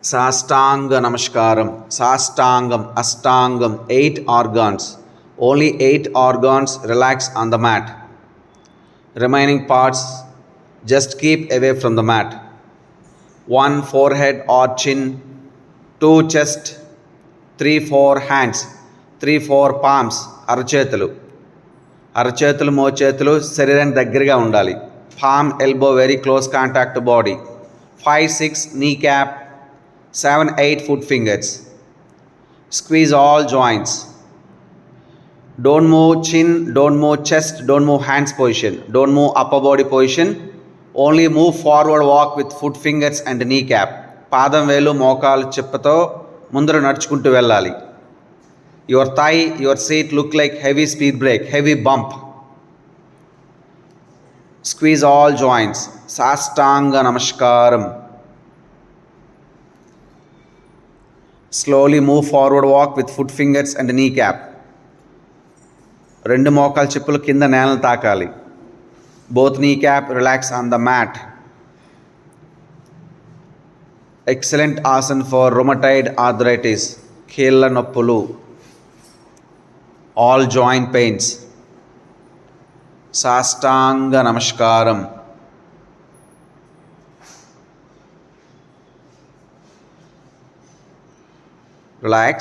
Sastanga Namaskaram. Sastangam, Astangam, 8 organs. Only 8 organs relax on the mat. Remaining parts just keep away from the mat. 1 forehead or chin, 2 chest, 3 4 hands, 3 4 palms, అరచేతులు మోచేతులు శరీరం దగ్గరగా ఉండాలి. Palm elbow very close contact body. 5 6 knee cap, 7 8 foot fingers. Squeeze all joints. Don't move chin, don't move chest, don't move hands position, don't move upper body position. Only move forward walk with foot fingers and knee cap. పాదం వేలు మోకాలు చిప్పతో ముందర నడుచుకుంటూ వెళ్ళాలి. Your thigh, your seat look like heavy speed brake, heavy bump. Squeeze all joints. Sastanga Namaskaram. Slowly move forward walk with foot fingers and knee cap. రెండు మోకాలు చిప్పులు కింద నేలను తాకాలి. Both knee cap relax on the mat. Excellent asana for rheumatoid arthritis, కీళ్ళ నొప్పులు, all joint pains. Sastanga Namaskaram. Relax.